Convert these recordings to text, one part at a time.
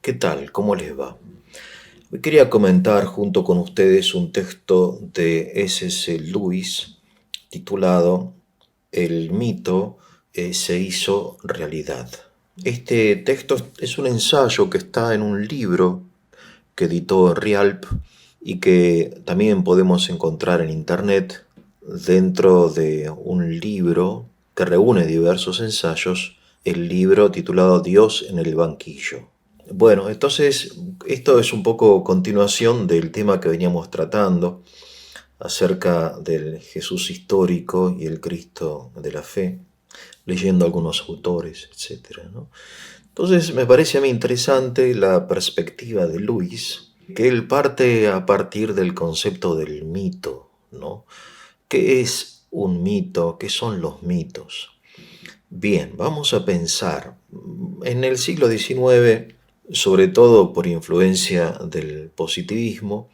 ¿Qué tal? ¿Cómo les va? Hoy quería comentar junto con ustedes un texto de S.S. Lewis titulado El mito se hizo realidad. Este texto es un ensayo que está en un libro que editó Rialp y que también podemos encontrar en internet dentro de un libro que reúne diversos ensayos, el libro titulado Dios en el banquillo. Bueno, entonces esto es un poco continuación del tema que veníamos tratando acerca del Jesús histórico y el Cristo de la fe, leyendo algunos autores, etcétera, ¿no? Entonces me parece a mí interesante la perspectiva de Luis, que él parte a partir del concepto del mito, ¿no? ¿Qué es un mito? ¿Qué son los mitos? Bien, vamos a pensar. En el siglo XIX, sobre todo por influencia del positivismo,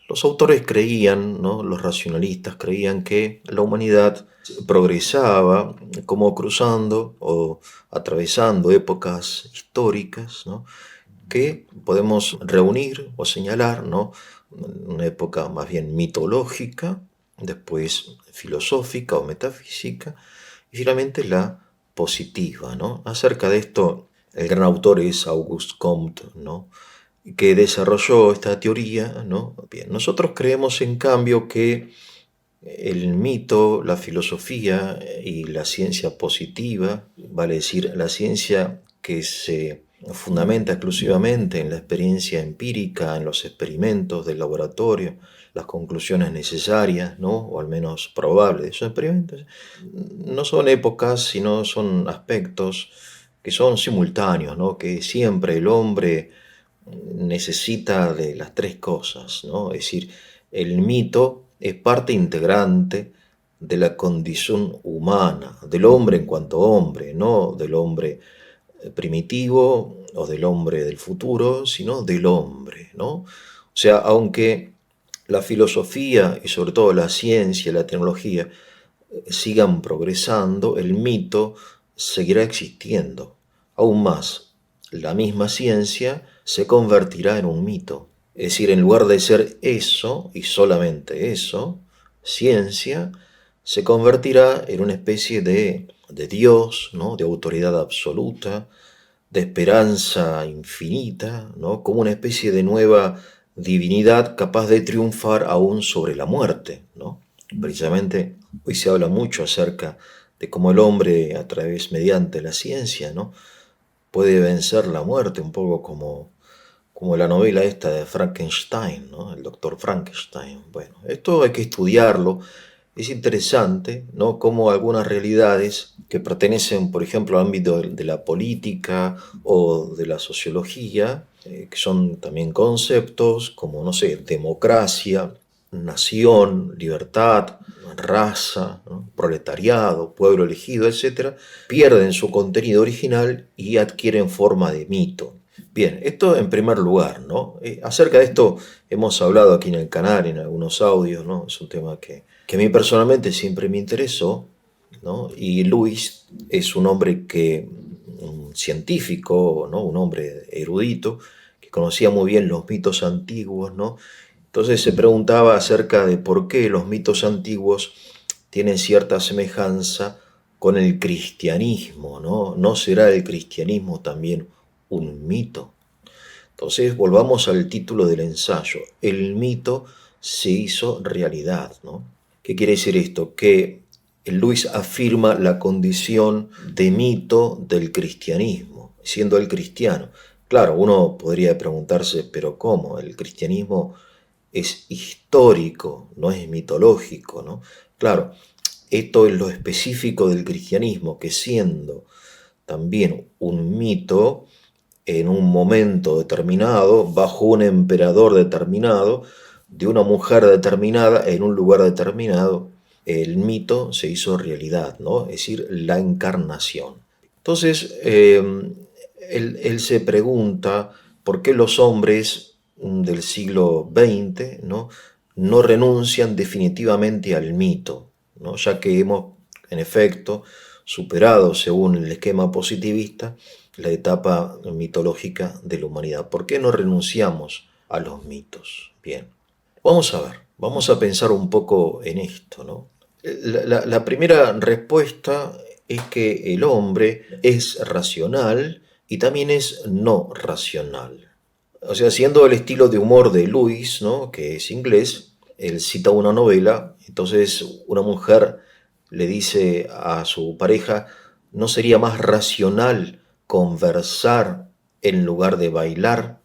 los autores creían, ¿no? Los racionalistas creían que la humanidad progresaba como cruzando o atravesando épocas históricas, ¿no? Que podemos reunir o señalar, ¿no? Una época más bien mitológica, después filosófica o metafísica, y finalmente la positiva, ¿no? Acerca de esto, el gran autor es Auguste Comte, ¿no? Que desarrolló esta teoría, ¿no? Bien, nosotros creemos en cambio que el mito, la filosofía y la ciencia positiva, vale decir, la ciencia que se fundamenta exclusivamente en la experiencia empírica, en los experimentos del laboratorio, las conclusiones necesarias, ¿no? O al menos probables de esos experimentos, no son épocas, sino son aspectos que son simultáneos, ¿no? Que siempre el hombre necesita de las tres cosas, ¿no? Es decir, el mito es parte integrante de la condición humana, del hombre en cuanto hombre, no del hombre primitivo o del hombre del futuro, sino del hombre, ¿no? O sea, aunque la filosofía y sobre todo la ciencia y la tecnología sigan progresando, el mito seguirá existiendo. Aún más, la misma ciencia se convertirá en un mito. Es decir, en lugar de ser eso y solamente eso, ciencia, se convertirá en una especie de Dios, ¿no? De autoridad absoluta, de esperanza infinita, ¿no? Como una especie de nueva divinidad capaz de triunfar aún sobre la muerte, ¿no? Precisamente hoy se habla mucho acerca de cómo el hombre, a través, mediante la ciencia, ¿no? Puede vencer la muerte, un poco como la novela esta de Frankenstein, ¿no? El doctor Frankenstein. Bueno, esto hay que estudiarlo. Es interesante, ¿no? Cómo algunas realidades que pertenecen, por ejemplo, al ámbito de la política o de la sociología, que son también conceptos como, no sé, democracia, nación, libertad, raza, ¿no? Proletariado, pueblo elegido, etcétera, pierden su contenido original y adquieren forma de mito. Bien, esto en primer lugar, ¿no? Acerca de esto hemos hablado aquí en el canal, en algunos audios, ¿no? Es un tema que a mí personalmente siempre me interesó, ¿no? Y Luis es un hombre un científico, ¿no? Un hombre erudito, que conocía muy bien los mitos antiguos, ¿no? Entonces se preguntaba acerca de por qué los mitos antiguos tienen cierta semejanza con el cristianismo, ¿no? ¿No será el cristianismo también un mito? Entonces volvamos al título del ensayo. El mito se hizo realidad, ¿no? ¿Qué quiere decir esto? Que Luis afirma la condición de mito del cristianismo, siendo el cristiano. Claro, uno podría preguntarse, pero ¿cómo? El cristianismo es histórico, no es mitológico, ¿no? Claro, esto es lo específico del cristianismo, que siendo también un mito, en un momento determinado, bajo un emperador determinado, de una mujer determinada, en un lugar determinado, el mito se hizo realidad, ¿no? Es decir, la encarnación. Entonces, él se pregunta por qué los hombres del siglo XX, no renuncian definitivamente al mito, ¿no? Ya que hemos, en efecto, superado, según el esquema positivista, la etapa mitológica de la humanidad. ¿Por qué no renunciamos a los mitos? Bien, vamos a ver, vamos a pensar un poco en esto, ¿no? La primera respuesta es que el hombre es racional y también es no racional. O sea, siendo el estilo de humor de Lewis, ¿no? Que es inglés, él cita una novela, entonces una mujer le dice a su pareja, ¿no sería más racional conversar en lugar de bailar?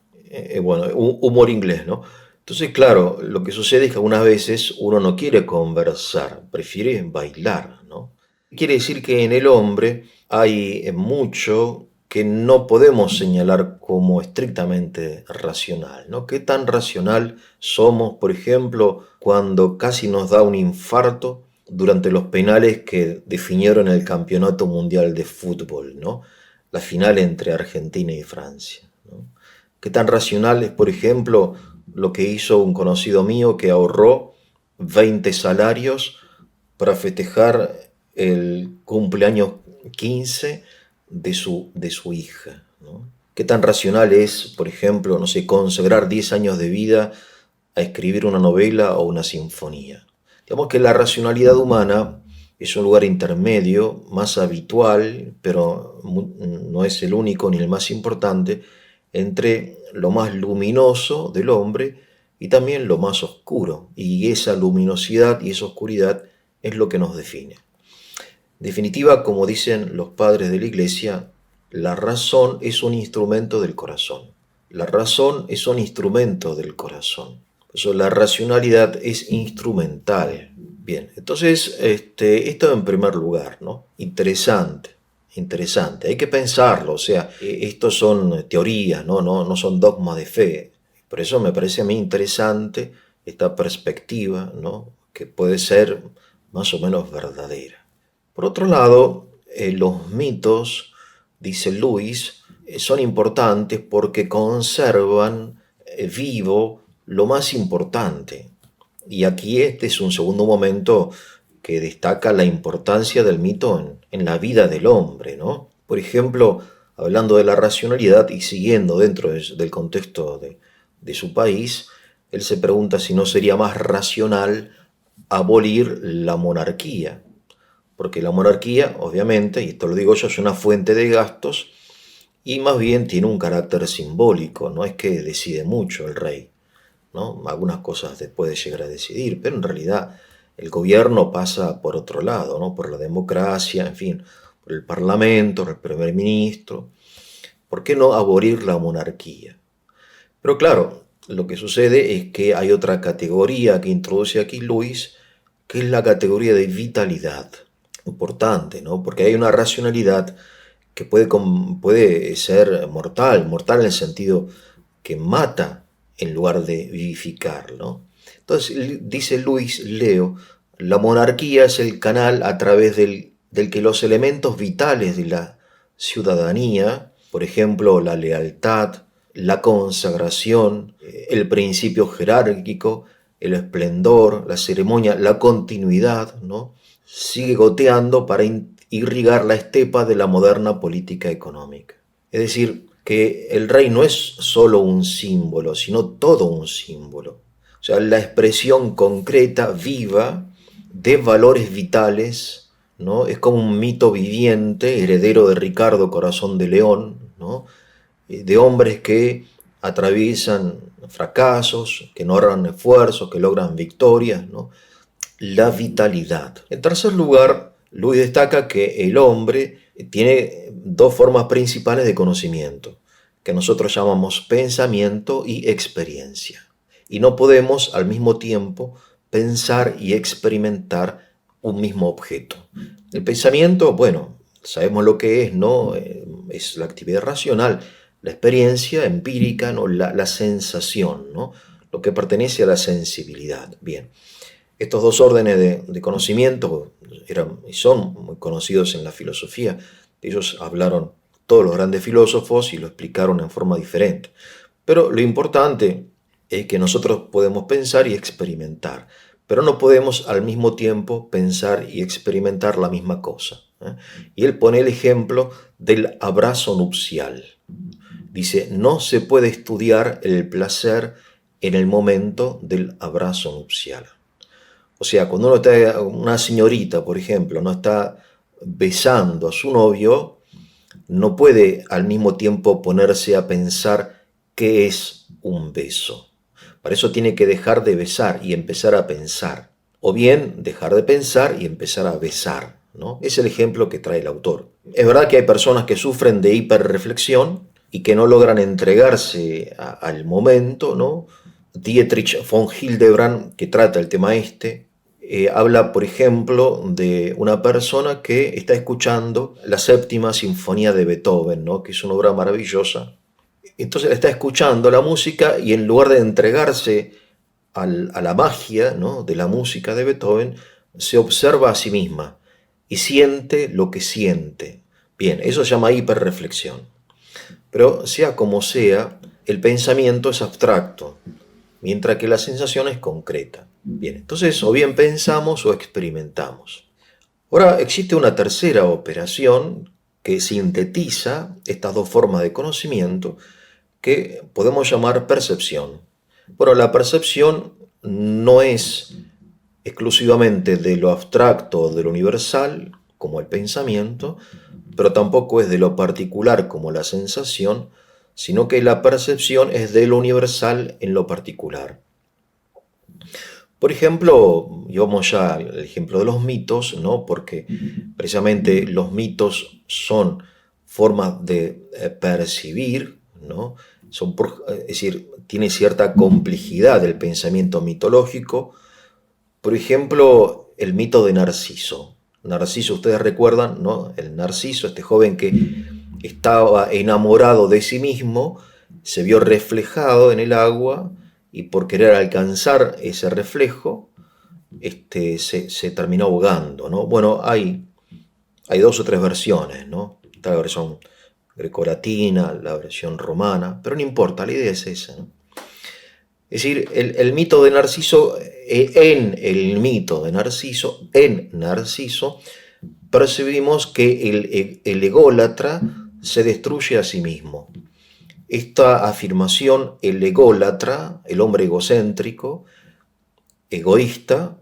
Bueno, humor inglés, ¿no? Entonces, claro, lo que sucede es que algunas veces uno no quiere conversar, prefiere bailar, ¿no? Quiere decir que en el hombre hay mucho que no podemos señalar como estrictamente racional, ¿no? ¿Qué tan racional somos, por ejemplo, cuando casi nos da un infarto durante los penales que definieron el Campeonato Mundial de Fútbol, ¿no? La final entre Argentina y Francia, ¿no? ¿Qué tan racional es, por ejemplo, lo que hizo un conocido mío que ahorró 20 salarios para festejar el cumpleaños 15 de su hija, ¿no? ¿Qué tan racional es, por ejemplo, no sé, consagrar 10 años de vida a escribir una novela o una sinfonía? Digamos que la racionalidad humana es un lugar intermedio, más habitual, pero no es el único ni el más importante, entre lo más luminoso del hombre y también lo más oscuro. Y esa luminosidad y esa oscuridad es lo que nos define. En definitiva, como dicen los padres de la Iglesia, la razón es un instrumento del corazón. La razón es un instrumento del corazón. Por eso la racionalidad es instrumental. Bien, entonces, esto en primer lugar, ¿no? Interesante, interesante. Hay que pensarlo, o sea, estos son teorías, ¿no? No son dogmas de fe. Por eso me parece a mí interesante esta perspectiva, ¿no? Que puede ser más o menos verdadera. Por otro lado, los mitos, dice Lewis, son importantes porque conservan vivo lo más importante. Y aquí este es un segundo momento que destaca la importancia del mito en la vida del hombre, ¿no? Por ejemplo, hablando de la racionalidad y siguiendo dentro del contexto de su país, él se pregunta si no sería más racional abolir la monarquía, porque la monarquía, obviamente, y esto lo digo yo, es una fuente de gastos y más bien tiene un carácter simbólico, no es que decide mucho el rey, ¿no? Algunas cosas puede llegar a decidir, pero en realidad el gobierno pasa por otro lado, ¿no? Por la democracia, en fin, por el parlamento, por el primer ministro. ¿Por qué no abolir la monarquía? Pero claro, lo que sucede es que hay otra categoría que introduce aquí Luis, que es la categoría de vitalidad. Importante, ¿no? Porque hay una racionalidad que puede ser mortal, mortal en el sentido que mata en lugar de vivificar, ¿no? Entonces, dice Luis Leo, la monarquía es el canal a través del que los elementos vitales de la ciudadanía, por ejemplo, la lealtad, la consagración, el principio jerárquico, el esplendor, la ceremonia, la continuidad, ¿no? Sigue goteando para irrigar la estepa de la moderna política económica. Es decir, que el rey no es solo un símbolo, sino todo un símbolo. O sea, la expresión concreta, viva, de valores vitales, ¿no? Es como un mito viviente, heredero de Ricardo Corazón de León, ¿no? De hombres que atraviesan fracasos, que no ahorran esfuerzos, que logran victorias, ¿no? La vitalidad. En tercer lugar, Luis destaca que el hombre tiene dos formas principales de conocimiento, que nosotros llamamos pensamiento y experiencia. Y no podemos al mismo tiempo pensar y experimentar un mismo objeto. El pensamiento, bueno, sabemos lo que es, ¿no? Es la actividad racional. La experiencia empírica, ¿no? La sensación, ¿no? Lo que pertenece a la sensibilidad. Bien. Estos dos órdenes de conocimiento eran y son muy conocidos en la filosofía. Ellos hablaron todos los grandes filósofos y lo explicaron en forma diferente. Pero lo importante es que nosotros podemos pensar y experimentar, pero no podemos al mismo tiempo pensar y experimentar la misma cosa, ¿eh? Y él pone el ejemplo del abrazo nupcial. Dice, no se puede estudiar el placer en el momento del abrazo nupcial. O sea, cuando uno está, una señorita, por ejemplo, no está besando a su novio, no puede al mismo tiempo ponerse a pensar qué es un beso. Para eso tiene que dejar de besar y empezar a pensar. O bien dejar de pensar y empezar a besar, ¿no? Es el ejemplo que trae el autor. Es verdad que hay personas que sufren de hiperreflexión y que no logran entregarse al momento, ¿no? Dietrich von Hildebrand, que trata el tema habla, por ejemplo, de una persona que está escuchando la séptima sinfonía de Beethoven, ¿no? Que es una obra maravillosa. Entonces está escuchando la música y en lugar de entregarse a la magia, ¿no? De la música de Beethoven, se observa a sí misma y siente lo que siente. Bien, eso se llama hiperreflexión. Pero sea como sea, el pensamiento es abstracto, mientras que la sensación es concreta. Bien, entonces o bien pensamos o experimentamos. Ahora existe una tercera operación que sintetiza estas dos formas de conocimiento que podemos llamar percepción. Bueno, la percepción no es exclusivamente de lo abstracto o de lo universal, como el pensamiento, pero tampoco es de lo particular, como la sensación, sino que la percepción es de lo universal en lo particular. Por ejemplo, llevamos ya el ejemplo de los mitos, ¿no? Porque precisamente los mitos son formas de percibir, ¿no? Es decir, tiene cierta complejidad el pensamiento mitológico. Por ejemplo, el mito de Narciso. Narciso, ustedes recuerdan, ¿no? El Narciso, este joven que estaba enamorado de sí mismo, se vio reflejado en el agua y por querer alcanzar ese reflejo, se terminó ahogando, ¿no? Bueno, hay dos o tres versiones, ¿no? Está la versión grecolatina, la versión romana, pero no importa, la idea es esa, ¿no? Es decir, el mito de Narciso, en Narciso, percibimos que el ególatra se destruye a sí mismo. Esta afirmación, el ególatra, el hombre egocéntrico, egoísta,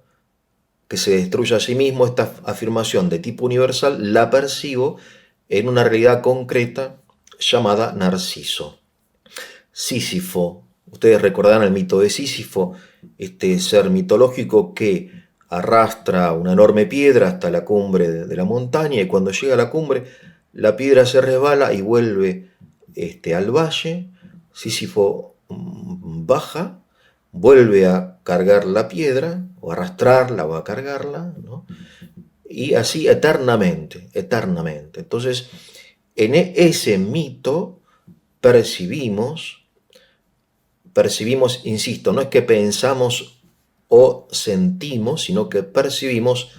que se destruye a sí mismo, esta afirmación de tipo universal, la percibo en una realidad concreta llamada Narciso. Sísifo, ustedes recordarán el mito de Sísifo, este ser mitológico que arrastra una enorme piedra hasta la cumbre de la montaña y cuando llega a la cumbre la piedra se resbala y vuelve al valle. Sísifo baja, vuelve a cargar la piedra o arrastrarla o a cargarla, ¿no? Y así eternamente. Entonces, en ese mito percibimos, insisto, no es que pensamos o sentimos, sino que percibimos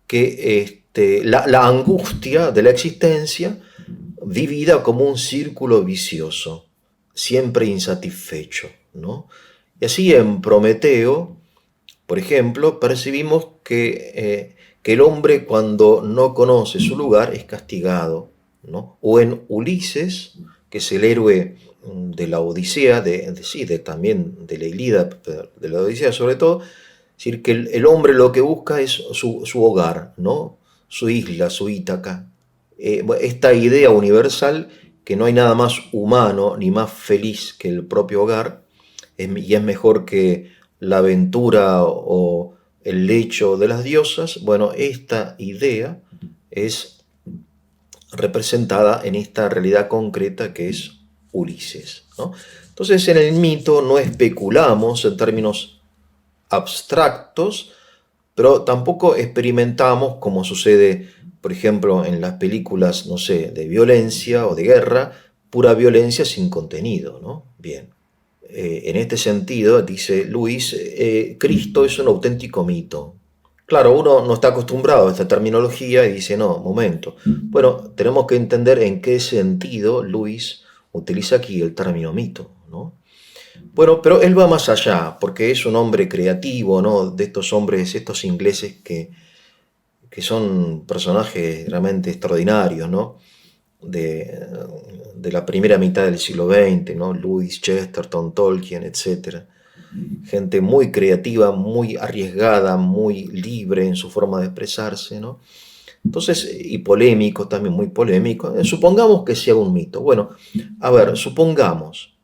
que la angustia de la existencia vivida como un círculo vicioso, siempre insatisfecho, ¿no? Y así en Prometeo, por ejemplo, percibimos que el hombre cuando no conoce su lugar es castigado, ¿no? O en Ulises, que es el héroe de la Odisea, también de la Ilíada, de la Odisea sobre todo, es decir, que el hombre lo que busca es su hogar, ¿no? Su isla, su Ítaca. Esta idea universal que no hay nada más humano ni más feliz que el propio hogar, y es mejor que la aventura o el lecho de las diosas. Bueno, esta idea es representada en esta realidad concreta que es Ulises, ¿no? Entonces, en el mito no especulamos en términos abstractos, pero tampoco experimentamos, como sucede, por ejemplo, en las películas, no sé, de violencia o de guerra, pura violencia sin contenido, ¿no? Bien. En este sentido, dice Luis, Cristo es un auténtico mito. Claro, uno no está acostumbrado a esta terminología y dice, no, momento. Bueno, tenemos que entender en qué sentido Luis utiliza aquí el término mito, ¿no? Bueno, pero él va más allá, porque es un hombre creativo, ¿no? De estos hombres, ingleses que son personajes realmente extraordinarios, ¿no? de, de la primera mitad del siglo XX, ¿no? Lewis, Chesterton, Tolkien, etc. Gente muy creativa, muy arriesgada, muy libre en su forma de expresarse, ¿no? Entonces, y polémico, también muy polémico. Supongamos que sea un mito. Bueno, a ver, supongamos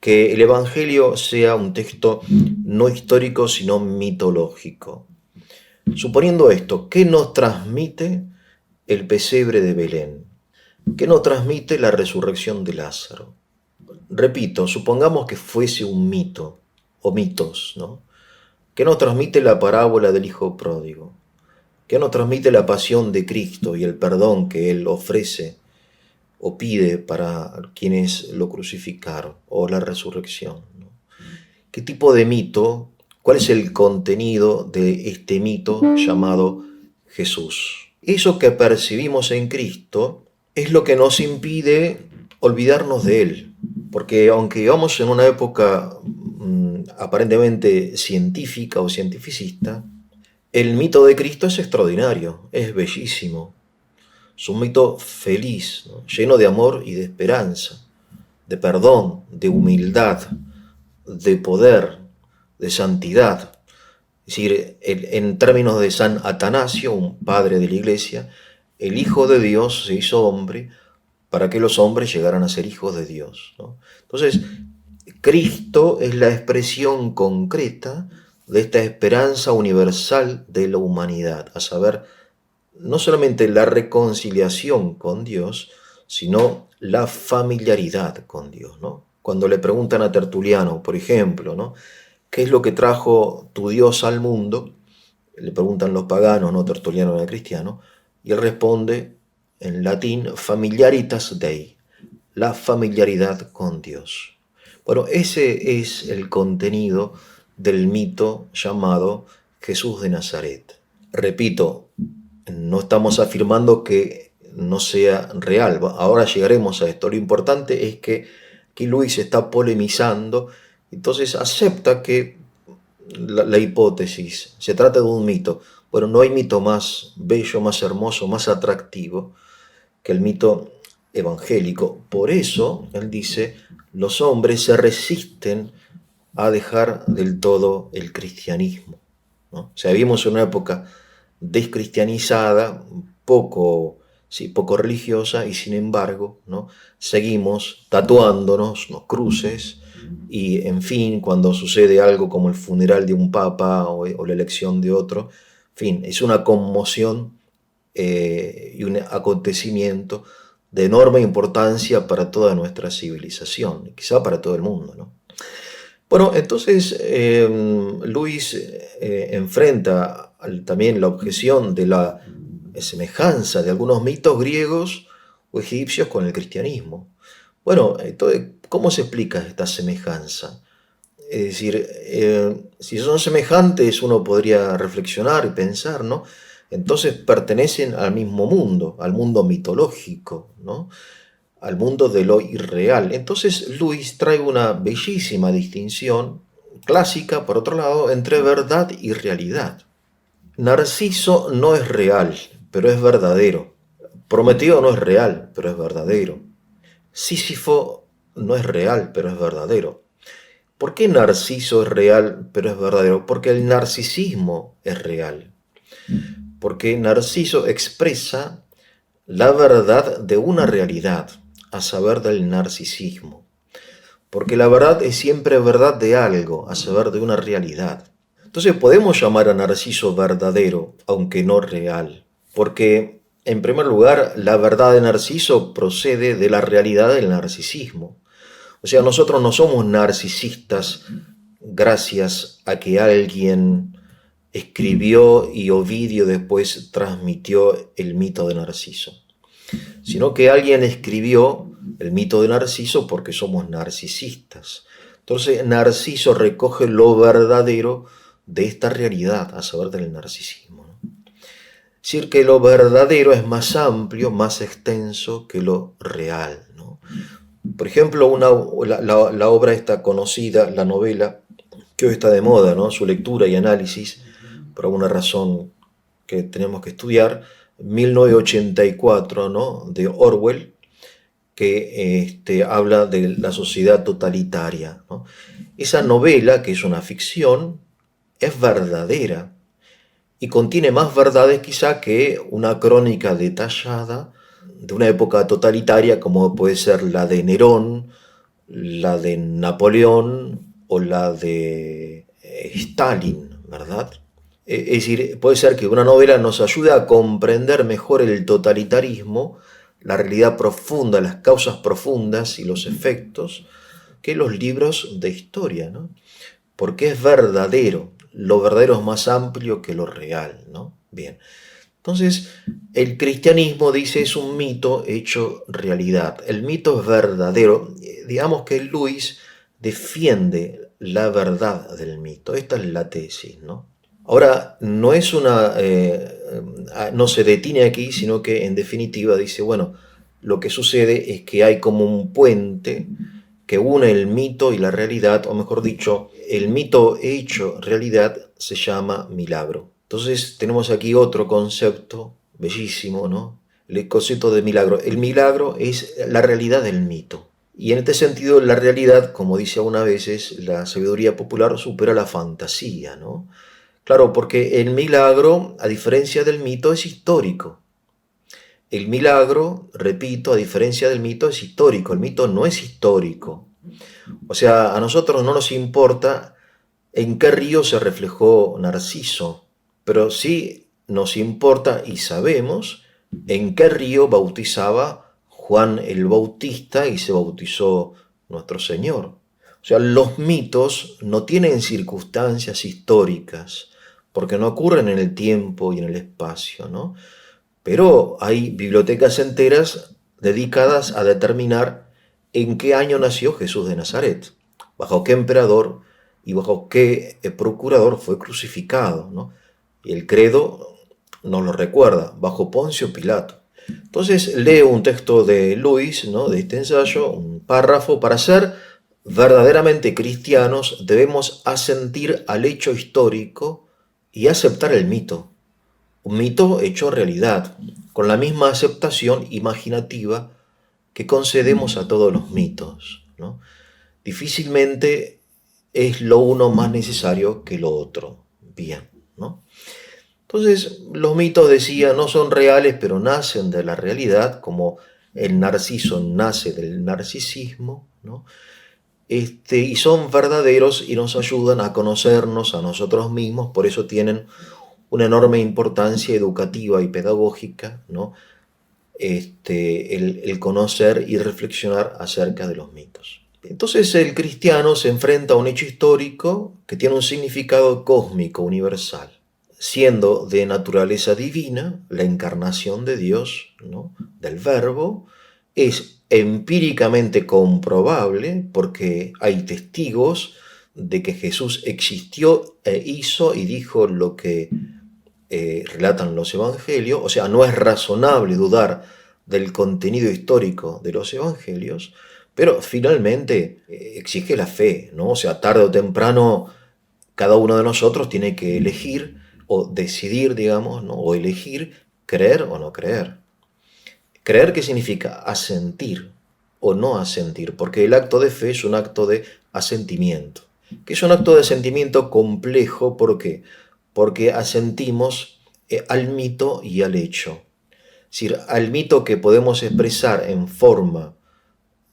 que el Evangelio sea un texto no histórico, sino mitológico. Suponiendo esto, ¿qué nos transmite el pesebre de Belén? ¿Qué nos transmite la resurrección de Lázaro? Repito, supongamos que fuese un mito, o mitos, ¿no? ¿Qué nos transmite la parábola del Hijo Pródigo? ¿Qué nos transmite la pasión de Cristo y el perdón que Él ofrece o pide para quienes lo crucificaron, o la resurrección, ¿no? ¿Qué tipo de mito? ¿Cuál es el contenido de este mito llamado Jesús? Eso que percibimos en Cristo es lo que nos impide olvidarnos de Él, porque aunque vivamos en una época aparentemente científica o cientificista, el mito de Cristo es extraordinario, es bellísimo. Es un mito feliz, ¿no? Lleno de amor y de esperanza, de perdón, de humildad, de poder, de santidad. Es decir, en términos de San Atanasio, un padre de la Iglesia, el Hijo de Dios se hizo hombre para que los hombres llegaran a ser hijos de Dios, ¿no? Entonces, Cristo es la expresión concreta de esta esperanza universal de la humanidad, a saber, no solamente la reconciliación con Dios, sino la familiaridad con Dios, ¿no? Cuando le preguntan a Tertuliano, por ejemplo, ¿no? ¿Qué es lo que trajo tu Dios al mundo? Le preguntan los paganos, no Tertuliano era cristiano, y él responde en latín, familiaritas Dei, la familiaridad con Dios. Bueno, ese es el contenido del mito llamado Jesús de Nazaret. Repito, no estamos afirmando que no sea real. Ahora llegaremos a esto. Lo importante es que aquí Luis está polemizando, entonces acepta que la hipótesis se trata de un mito. Bueno, no hay mito más bello, más hermoso, más atractivo que el mito evangélico. Por eso, él dice, los hombres se resisten a dejar del todo el cristianismo, ¿no? O sea, vivimos en una época descristianizada, poco religiosa, y sin embargo, ¿no? Seguimos tatuándonos los cruces y, en fin, cuando sucede algo como el funeral de un papa o la elección de otro, en fin, es una conmoción y un acontecimiento de enorme importancia para toda nuestra civilización, quizá para todo el mundo, ¿no? Bueno, entonces Luis enfrenta también la objeción de la semejanza de algunos mitos griegos o egipcios con el cristianismo. Bueno, entonces, ¿cómo se explica esta semejanza? Es decir, si son semejantes, uno podría reflexionar y pensar, ¿no? Entonces pertenecen al mismo mundo, al mundo mitológico, ¿no? Al mundo de lo irreal. Entonces Luis trae una bellísima distinción, clásica por otro lado, entre verdad y realidad. Narciso no es real, pero es verdadero. Prometeo no es real, pero es verdadero. Sísifo no es real, pero es verdadero. ¿Por qué Narciso es real, pero es verdadero? Porque el narcisismo es real. Porque Narciso expresa la verdad de una realidad, a saber del narcisismo. Porque la verdad es siempre verdad de algo, a saber de una realidad. Entonces podemos llamar a Narciso verdadero, aunque no real. Porque, en primer lugar, la verdad de Narciso procede de la realidad del narcisismo. O sea, nosotros no somos narcisistas gracias a que alguien escribió y Ovidio después transmitió el mito de Narciso, sino que alguien escribió el mito de Narciso porque somos narcisistas. Entonces Narciso recoge lo verdadero de esta realidad, a saber del narcisismo, ¿no? Es decir, que lo verdadero es más amplio, más extenso que lo real, ¿no? Por ejemplo, la obra esta conocida, la novela, que hoy está de moda, ¿no? Su lectura y análisis, por alguna razón que tenemos que estudiar, 1984, ¿no? De Orwell, que habla de la sociedad totalitaria, ¿no? Esa novela, que es una ficción, es verdadera y contiene más verdades quizá que una crónica detallada de una época totalitaria como puede ser la de Nerón, la de Napoleón o la de Stalin, ¿verdad? Es decir, puede ser que una novela nos ayude a comprender mejor el totalitarismo, la realidad profunda, las causas profundas y los efectos, que los libros de historia, ¿no? Porque es verdadero, lo verdadero es más amplio que lo real, ¿no? Bien. Entonces, el cristianismo dice es un mito hecho realidad. El mito es verdadero. Digamos que Luis defiende la verdad del mito. Esta es la tesis, ¿no? Ahora, no es no se detiene aquí, sino que en definitiva dice, bueno, lo que sucede es que hay como un puente que une el mito y la realidad, o mejor dicho, el mito hecho realidad se llama milagro. Entonces tenemos aquí otro concepto bellísimo, ¿no? El concepto de milagro. El milagro es la realidad del mito. Y en este sentido, la realidad, como dice algunas veces, la sabiduría popular supera la fantasía, ¿no? Claro, porque el milagro, a diferencia del mito, es histórico. El milagro, repito, a diferencia del mito, es histórico. El mito no es histórico. O sea, a nosotros no nos importa en qué río se reflejó Narciso, pero sí nos importa y sabemos en qué río bautizaba Juan el Bautista y se bautizó nuestro Señor. O sea, los mitos no tienen circunstancias históricas, porque no ocurren en el tiempo y en el espacio, ¿no? Pero hay bibliotecas enteras dedicadas a determinar en qué año nació Jesús de Nazaret, bajo qué emperador y bajo qué procurador fue crucificado, ¿no? Y el credo nos lo recuerda, bajo Poncio Pilato. Entonces leo un texto de Luis, ¿no? De este ensayo, un párrafo: para ser verdaderamente cristianos debemos asentir al hecho histórico y aceptar el mito. Un mito hecho realidad, con la misma aceptación imaginativa que concedemos a todos los mitos, ¿no? Difícilmente es lo uno más necesario que lo otro. Bien, ¿no? Entonces, los mitos, decía, no son reales, pero nacen de la realidad, como el narciso nace del narcisismo, ¿no? Y son verdaderos y nos ayudan a conocernos a nosotros mismos, por eso tienen una enorme importancia educativa y pedagógica, ¿no? El conocer y reflexionar acerca de los mitos. Entonces el cristiano se enfrenta a un hecho histórico que tiene un significado cósmico universal, siendo de naturaleza divina la encarnación de Dios, ¿no? Del Verbo. Es empíricamente comprobable porque hay testigos de que Jesús existió e hizo y dijo lo que relatan los evangelios. O sea, no es razonable dudar del contenido histórico de los evangelios, pero finalmente exige la fe, ¿no? O sea, tarde o temprano cada uno de nosotros tiene que elegir o decidir, digamos, ¿no? O elegir creer o no creer. Creer, ¿qué significa? Asentir o no asentir, porque el acto de fe es un acto de asentimiento, que es un acto de asentimiento complejo. ¿Por qué? Porque asentimos al mito y al hecho. Es decir, al mito que podemos expresar en forma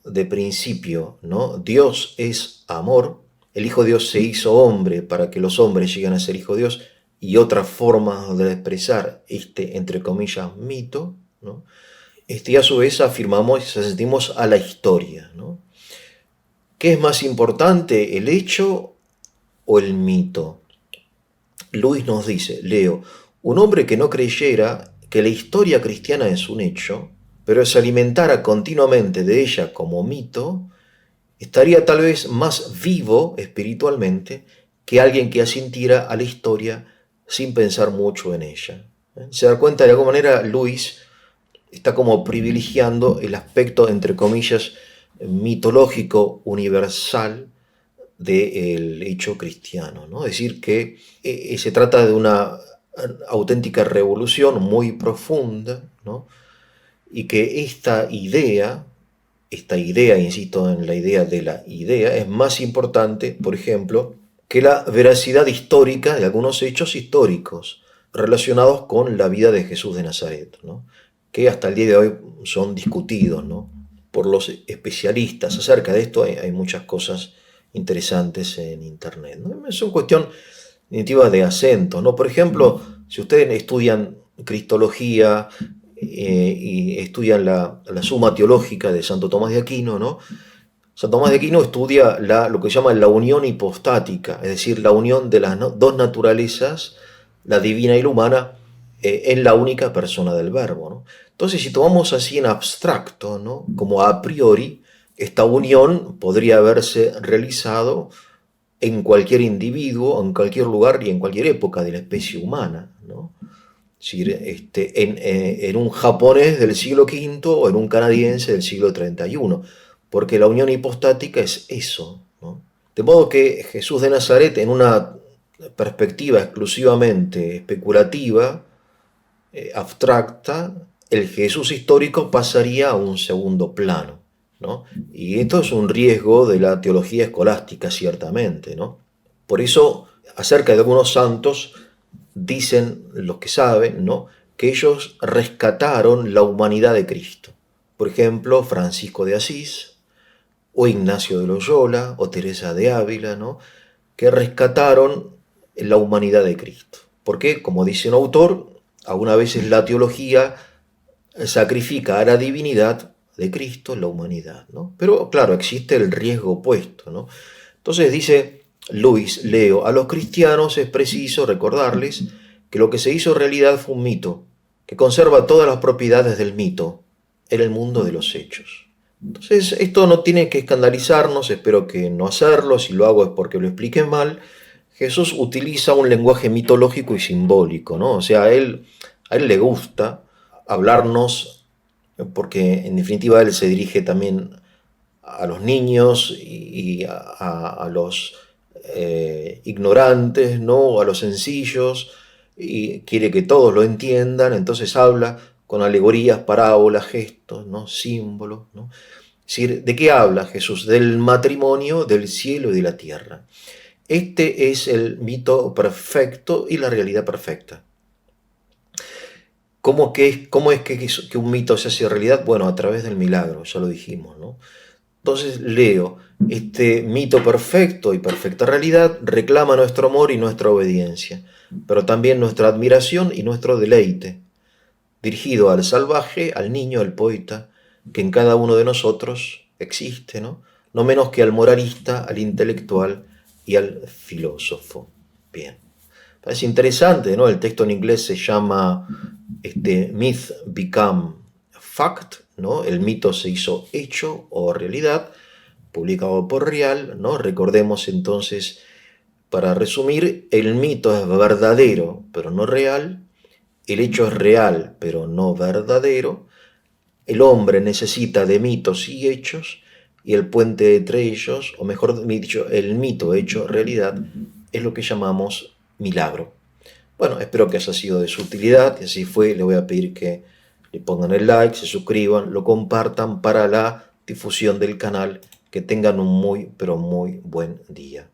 de principio, ¿no? Dios es amor, el Hijo de Dios se hizo hombre para que los hombres lleguen a ser Hijo de Dios, y otra forma de expresar entre comillas, mito, ¿no? Y a su vez afirmamos y asentimos a la historia, ¿no? ¿Qué es más importante, el hecho o el mito? Luis nos dice, leo, un hombre que no creyera que la historia cristiana es un hecho, pero se alimentara continuamente de ella como mito, estaría tal vez más vivo espiritualmente que alguien que asintiera a la historia sin pensar mucho en ella. ¿Se da cuenta? De alguna manera Luis está como privilegiando el aspecto, entre comillas, mitológico universal del hecho cristiano, ¿no? Es decir, que se trata de una auténtica revolución muy profunda, ¿no? Y que esta idea esta idea, insisto en la idea de la idea, es más importante, por ejemplo, que la veracidad histórica de algunos hechos históricos relacionados con la vida de Jesús de Nazaret, ¿no? Que hasta el día de hoy son discutidos, ¿no? Por los especialistas. Acerca de esto hay muchas cosas interesantes en Internet, ¿no? Es una cuestión definitiva de acentos, ¿no? Por ejemplo, si ustedes estudian cristología y estudian la Suma Teológica de Santo Tomás de Aquino, ¿no? Santo Tomás de Aquino estudia lo que llama la unión hipostática, es decir, la unión de las dos naturalezas, la divina y la humana, en la única persona del Verbo, ¿no? Entonces, si tomamos así en abstracto, ¿no? Como a priori, esta unión podría haberse realizado en cualquier individuo, en cualquier lugar y en cualquier época de la especie humana, ¿no? Es decir, en un japonés del siglo V o en un canadiense del siglo XXI, porque la unión hipostática es eso, ¿no? De modo que Jesús de Nazaret, en una perspectiva exclusivamente especulativa, abstracta, el Jesús histórico pasaría a un segundo plano, ¿no? Y esto es un riesgo de la teología escolástica, ciertamente, ¿no? Por eso, acerca de algunos santos, dicen los que saben, ¿no?, que ellos rescataron la humanidad de Cristo. Por ejemplo, Francisco de Asís, o Ignacio de Loyola, o Teresa de Ávila, ¿no?, que rescataron la humanidad de Cristo. Porque, como dice un autor, algunas veces la teología sacrifica a la divinidad de Cristo la humanidad, ¿no? Pero claro, existe el riesgo opuesto, ¿no? Entonces dice Luis, leo, a los cristianos es preciso recordarles que lo que se hizo realidad fue un mito, que conserva todas las propiedades del mito en el mundo de los hechos. Entonces, esto no tiene que escandalizarnos, espero que no hacerlo, si lo hago es porque lo expliqué mal. Jesús utiliza un lenguaje mitológico y simbólico, ¿no? O sea, a él le gusta hablarnos, porque en definitiva él se dirige también a los niños y a los ignorantes, ¿no?, a los sencillos, y quiere que todos lo entiendan, entonces habla con alegorías, parábolas, gestos, ¿no?, símbolos, ¿no? Es decir, ¿de qué habla Jesús? Del matrimonio del cielo y de la tierra. Este es el mito perfecto y la realidad perfecta. ¿Cómo es que un mito se hace realidad? Bueno, a través del milagro, ya lo dijimos, ¿no? Entonces leo, este mito perfecto y perfecta realidad reclama nuestro amor y nuestra obediencia, pero también nuestra admiración y nuestro deleite, dirigido al salvaje, al niño, al poeta, que en cada uno de nosotros existe, ¿no? No menos que al moralista, al intelectual y al filósofo. Bien. Parece interesante, ¿no? El texto en inglés se llama Myth Become Fact, ¿no? El mito se hizo hecho o realidad, publicado por Rial, ¿no? Recordemos entonces, para resumir, el mito es verdadero, pero no real. El hecho es real, pero no verdadero. El hombre necesita de mitos y hechos, y el puente entre ellos, o mejor dicho, el mito hecho realidad, es lo que llamamos milagro. Bueno, espero que haya sido de su utilidad, y así fue, le voy a pedir que le pongan el like, se suscriban, lo compartan para la difusión del canal. Que tengan un muy, pero muy buen día.